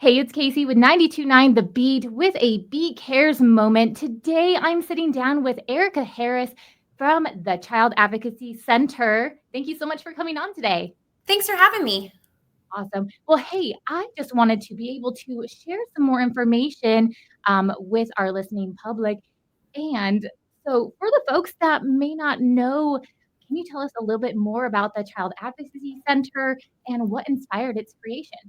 Hey, it's Casey with 92.9 The Beat with a Beat Cares moment. Today, I'm sitting down with Erica Harris from the Child Advocacy Center. Thank you so much for coming on today. Thanks for having me. Awesome. Well, hey, I just wanted to be able to share some more information with our listening public. And so, for the folks that may not know, can you tell us a little bit more about the Child Advocacy Center and what inspired its creation?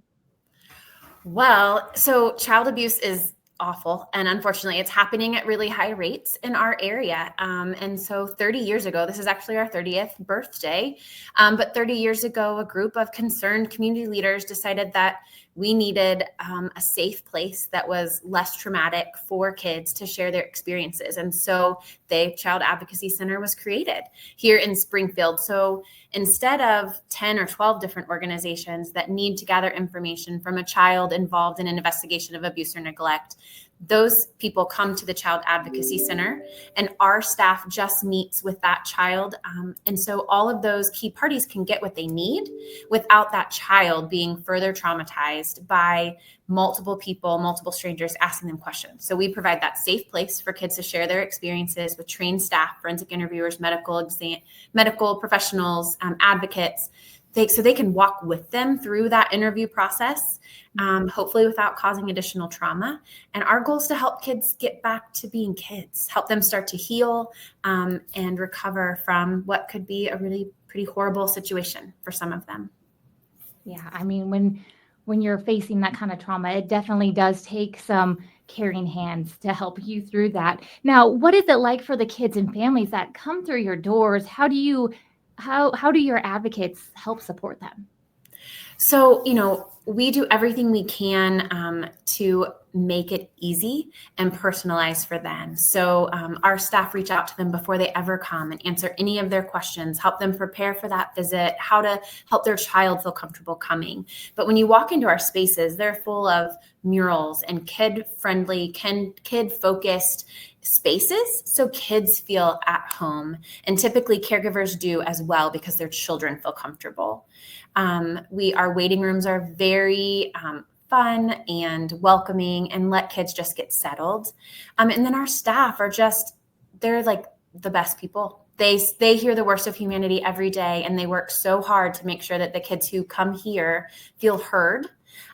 Well, so child abuse is awful. And unfortunately, it's happening at really high rates in our area. And so 30 years ago, this is actually our 30th birthday. But 30 years ago, a group of concerned community leaders decided that we needed a safe place that was less traumatic for kids to share their experiences. And so the Child Advocacy Center was created here in Springfield. So instead of 10 or 12 different organizations that need to gather information from a child involved in an investigation of abuse or neglect, those people come to the Child Advocacy Center, and our staff just meets with that child. And so all of those key parties can get what they need without that child being further traumatized by multiple people, multiple strangers asking them questions. So we provide that safe place for kids to share their experiences with trained staff, forensic interviewers, medical professionals, advocates, so they can walk with them through that interview process, hopefully without causing additional trauma. And our goal is to help kids get back to being kids, help them start to heal and recover from what could be a really pretty horrible situation for some of them. Yeah, I mean, when you're facing that kind of trauma, it definitely does take some caring hands to help you through that. Now, what is it like for the kids and families that come through your doors? How do your advocates help support them? So, we do everything we can to make it easy and personalized for them. So our staff reach out to them before they ever come and answer any of their questions, help them prepare for that visit, how to help their child feel comfortable coming. But when you walk into our spaces, they're full of murals and kid-friendly, kid-focused spaces so kids feel at home. And typically caregivers do as well because their children feel comfortable. Our waiting rooms are very fun and welcoming and let kids just get settled. And then our staff they're like the best people. They hear the worst of humanity every day, and they work so hard to make sure that the kids who come here feel heard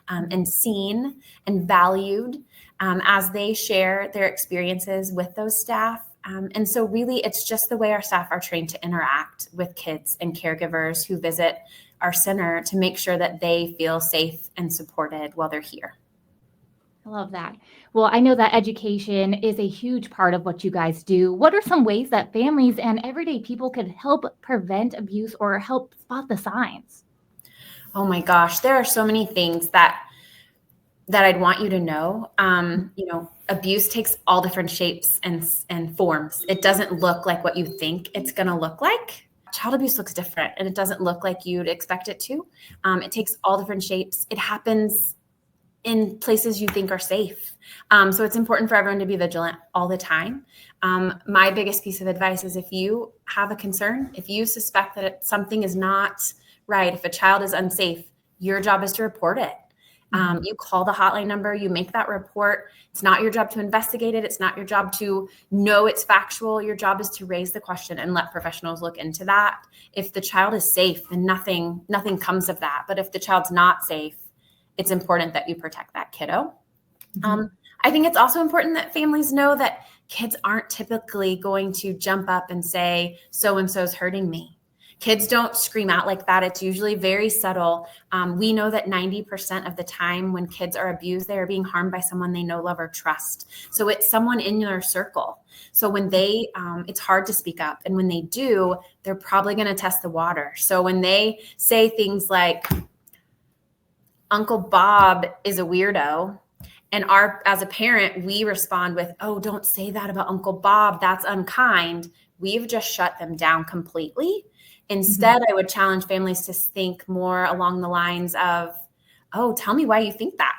and seen and valued as they share their experiences with those staff. And so really, it's just the way our staff are trained to interact with kids and caregivers who visit our center to make sure that they feel safe and supported while they're here. I love that. Well, I know that education is a huge part of what you guys do. What are some ways that families and everyday people could help prevent abuse or help spot the signs? Oh my gosh, there are so many things that I'd want you to know. Abuse takes all different shapes and forms. It doesn't look like what you think it's going to look like. Child abuse looks different, and it doesn't look like you'd expect it to. It takes all different shapes. It happens in places you think are safe. So it's important for everyone to be vigilant all the time. My biggest piece of advice is if you have a concern, if you suspect that something is not right, if a child is unsafe, your job is to report it. You call the hotline number, you make that report. It's not your job to investigate it. It's not your job to know it's factual. Your job is to raise the question and let professionals look into that. If the child is safe, then nothing comes of that. But if the child's not safe, it's important that you protect that kiddo. I think it's also important that families know that kids aren't typically going to jump up and say, so-and-so's hurting me. Kids don't scream out like that. It's usually very subtle. We know that 90% of the time when kids are abused, they are being harmed by someone they know, love, or trust. So it's someone in your circle. So when it's hard to speak up. And when they do, they're probably going to test the water. So when they say things like, Uncle Bob is a weirdo, and as a parent, we respond with, oh, don't say that about Uncle Bob. That's unkind. We've just shut them down completely. Instead, I would challenge families to think more along the lines of, oh, tell me why you think that.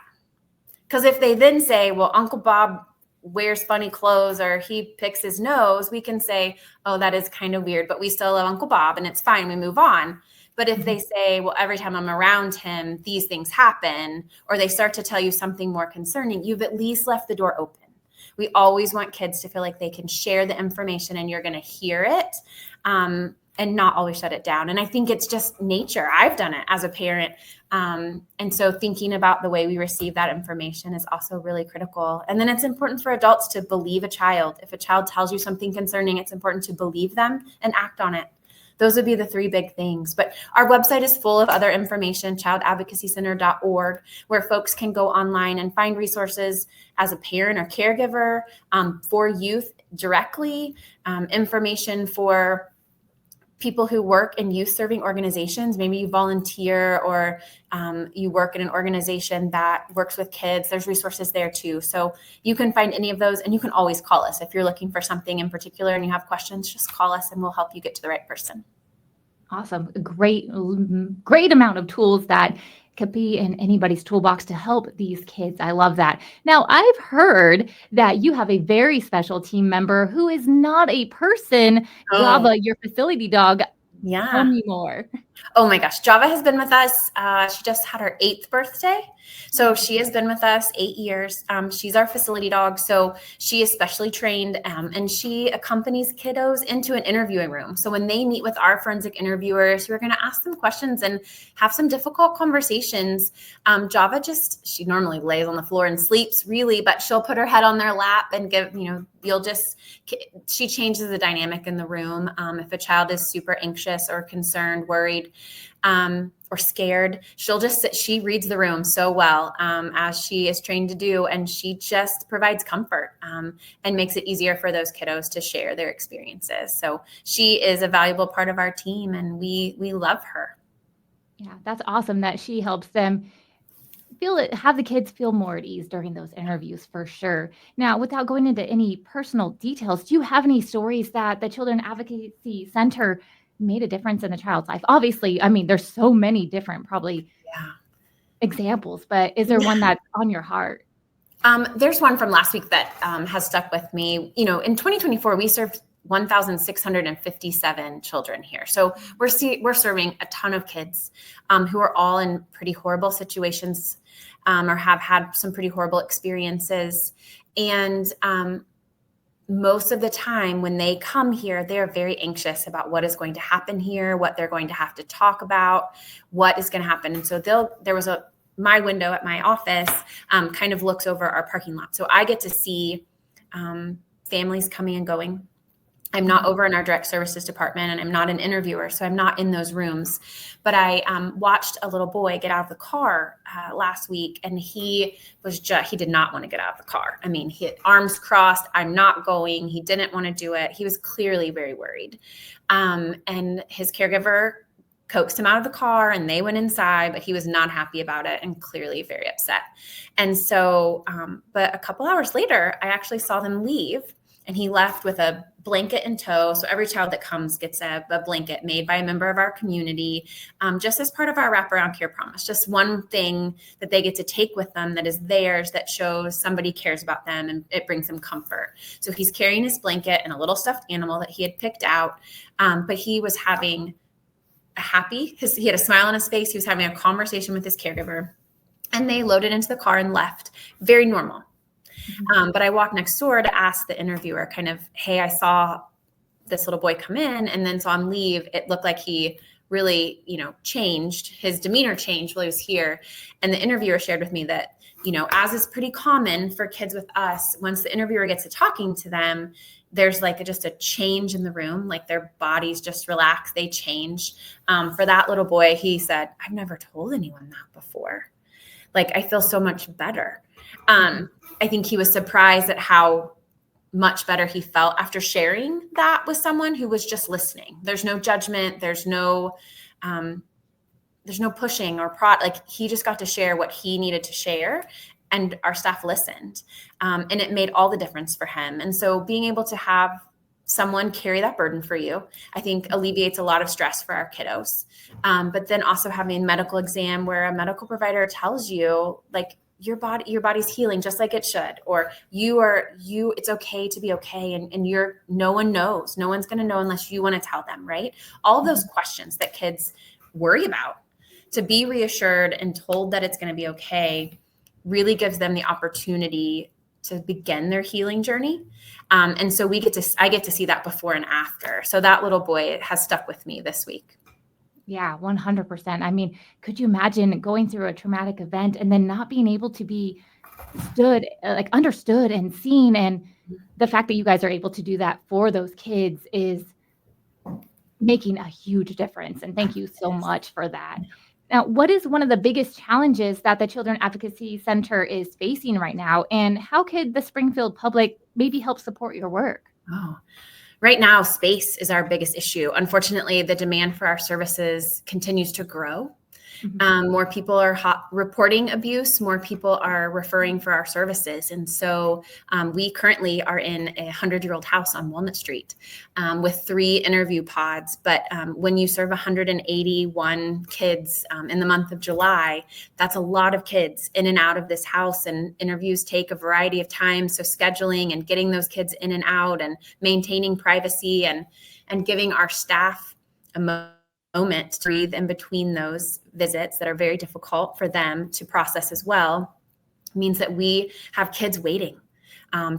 Because if they then say, well, Uncle Bob wears funny clothes or he picks his nose, we can say, oh, that is kind of weird, but we still love Uncle Bob and it's fine. We move on. But if they say, well, every time I'm around him, these things happen, or they start to tell you something more concerning, you've at least left the door open. We always want kids to feel like they can share the information and you're going to hear it, and not always shut it down. And I think it's just nature. I've done it as a parent. And so thinking about the way we receive that information is also really critical. And then it's important for adults to believe a child. If a child tells you something concerning, it's important to believe them and act on it. Those would be the three big things. But our website is full of other information, childadvocacycenter.org, where folks can go online and find resources as a parent or caregiver, for youth directly, information for people who work in youth serving organizations. Maybe you volunteer, or you work in an organization that works with kids. There's resources there too. So you can find any of those, and you can always call us. If you're looking for something in particular and you have questions, just call us and we'll help you get to the right person. Awesome. Great amount of tools that could be in anybody's toolbox to help these kids. I love that. Now, I've heard that you have a very special team member who is not a person, Oh, Java, your facility dog. Tell yeah. me more. Oh my gosh, Java has been with us. She just had her 8th birthday. So she has been with us 8 years. She's our facility dog. So she is specially trained, and she accompanies kiddos into an interviewing room. So when they meet with our forensic interviewers who are going to ask them questions and have some difficult conversations, Java she normally lays on the floor and sleeps really, but she'll put her head on their lap and she changes the dynamic in the room. If a child is super anxious or concerned, worried, or scared, she reads the room so well, as she is trained to do. And she just provides comfort, and makes it easier for those kiddos to share their experiences. So she is a valuable part of our team, and we love her. Yeah, that's awesome that she helps them have the kids feel more at ease during those interviews for sure. Now, without going into any personal details, do you have any stories that the Children Advocacy Center made a difference in a child's life? Obviously, I mean, there's so many different probably Yeah. examples, but is there one that's on your heart? There's one from last week that has stuck with me. In 2024, we served 1,657 children here. So we're serving a ton of kids, who are all in pretty horrible situations, or have had some pretty horrible experiences. And most of the time when they come here, they're very anxious about what is going to happen here, what they're going to have to talk about, what is going to happen. And so my window at my office kind of looks over our parking lot. So I get to see families coming and going. I'm not over in our direct services department, and I'm not an interviewer, so I'm not in those rooms. But I watched a little boy get out of the car last week, and he did not want to get out of the car. I mean, he had arms crossed, I'm not going. He didn't want to do it. He was clearly very worried. And his caregiver coaxed him out of the car, and they went inside, but he was not happy about it and clearly very upset. And so, but a couple hours later, I actually saw them leave, and he left with a blanket in tow. So every child that comes gets a blanket made by a member of our community, just as part of our wraparound care promise. Just one thing that they get to take with them that is theirs, that shows somebody cares about them, and it brings them comfort. So he's carrying his blanket and a little stuffed animal that he had picked out, but he was having he had a smile on his face. He was having a conversation with his caregiver, and they loaded into the car and left. Very normal. But I walked next door to ask the interviewer kind of, hey, I saw this little boy come in and then saw him leave. It looked like he really, changed. His demeanor changed while he was here. And the interviewer shared with me that, as is pretty common for kids with us, once the interviewer gets to talking to them, there's like just a change in the room, like their bodies just relax, they change. For that little boy, he said, I've never told anyone that before. Like, I feel so much better. I think he was surprised at how much better he felt after sharing that with someone who was just listening. There's no judgment. There's no pushing or like, he just got to share what he needed to share, and our staff listened. And it made all the difference for him. And so being able to have someone carry that burden for you, I think alleviates a lot of stress for our kiddos. But then also having a medical exam where a medical provider tells you, like, your body's healing just like it should, or it's okay to be okay. And no one knows, no one's going to know unless you want to tell them, right? All of those questions that kids worry about. To be reassured and told that it's going to be okay really gives them the opportunity to begin their healing journey. And so I get to see that before and after. So that little boy has stuck with me this week. Yeah, 100%. I mean, could you imagine going through a traumatic event and then not being able to be understood and seen? And the fact that you guys are able to do that for those kids is making a huge difference. And thank you so much for that. Now, what is one of the biggest challenges that the Children Advocacy Center is facing right now? And how could the Springfield public maybe help support your work? Oh, right now, space is our biggest issue. Unfortunately, the demand for our services continues to grow. More people are reporting abuse, more people are referring for our services. And so we currently are in a 100-year-old house on Walnut Street with 3 interview pods. But when you serve 181 kids in the month of July, that's a lot of kids in and out of this house, and interviews take a variety of time. So scheduling and getting those kids in and out and maintaining privacy and giving our staff a moment to breathe in between those visits that are very difficult for them to process as well means that we have kids waiting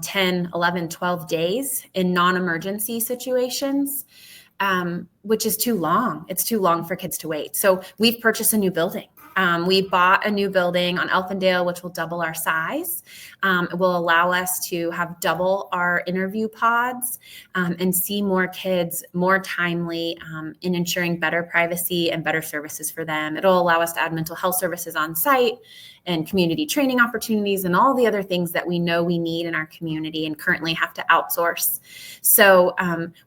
10, 11, 12 days in non-emergency situations, which is too long. It's too long for kids to wait. So we've purchased a new building. We bought a new building on Elfindale, which will double our size. It will allow us to have double our interview pods and see more kids more timely in ensuring better privacy and better services for them. It'll allow us to add mental health services on site and community training opportunities and all the other things that we know we need in our community and currently have to outsource. So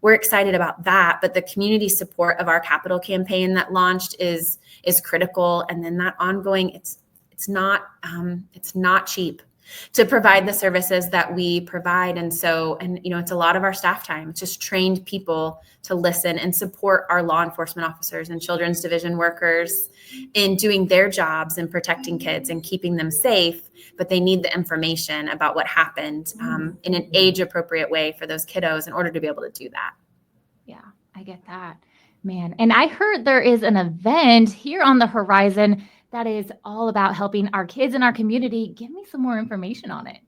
we're excited about that, but the community support of our capital campaign that launched is critical. And then that ongoing, it's not cheap to provide the services that we provide. And so, it's a lot of our staff time. It's just trained people to listen and support our law enforcement officers and children's division workers in doing their jobs and protecting kids and keeping them safe. But they need the information about what happened in an age appropriate way for those kiddos in order to be able to do that. Yeah, I get that, man. And I heard there is an event here on the horizon that is all about helping our kids in our community. Give me some more information on it.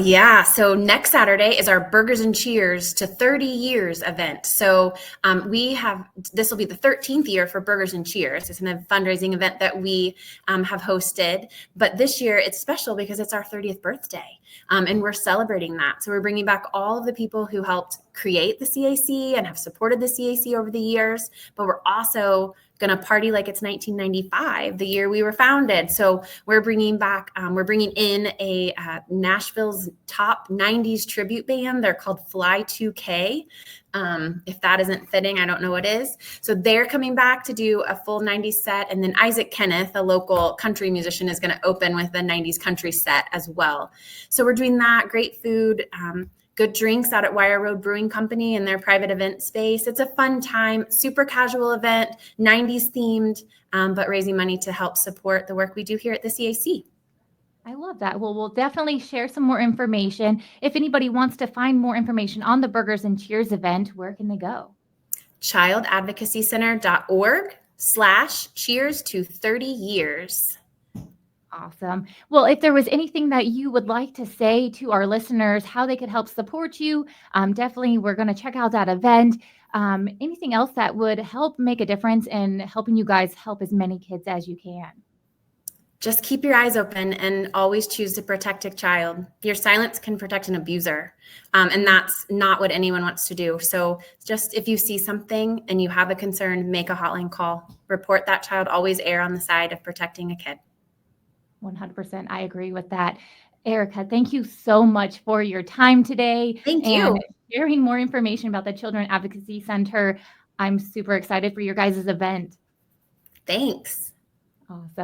Yeah. So next Saturday is our Burgers and Cheers to 30 years event. So this will be the 13th year for Burgers and Cheers. It's a fundraising event that we have hosted. But this year it's special because it's our 30th birthday. And we're celebrating that. So we're bringing back all of the people who helped create the CAC and have supported the CAC over the years. But we're also going to party like it's 1995, the year we were founded. So we're bringing in a Nashville's top 90s tribute band. They're called Fly 2K. If that isn't fitting, I don't know what is. So they're coming back to do a full 90s set. And then Isaac Kenneth, a local country musician, is going to open with a 90s country set as well. So we're doing that. Great food. Good drinks out at Wire Road Brewing Company in their private event space. It's a fun time, super casual event, 90s themed, but raising money to help support the work we do here at the CAC. I love that. Well, we'll definitely share some more information. If anybody wants to find more information on the Burgers and Cheers event, where can they go? childadvocacycenter.org/cheers to 30 years. Awesome. Well, if there was anything that you would like to say to our listeners, how they could help support you, definitely we're going to check out that event. Anything else that would help make a difference in helping you guys help as many kids as you can? Just keep your eyes open and always choose to protect a child. Your silence can protect an abuser, and that's not what anyone wants to do. So just if you see something and you have a concern, make a hotline call. Report that child. Always err on the side of protecting a kid. 100%. I agree with that. Erica, thank you so much for your time today. Thank you. And sharing more information about the Children Advocacy Center. I'm super excited for your guys' event. Thanks. Awesome.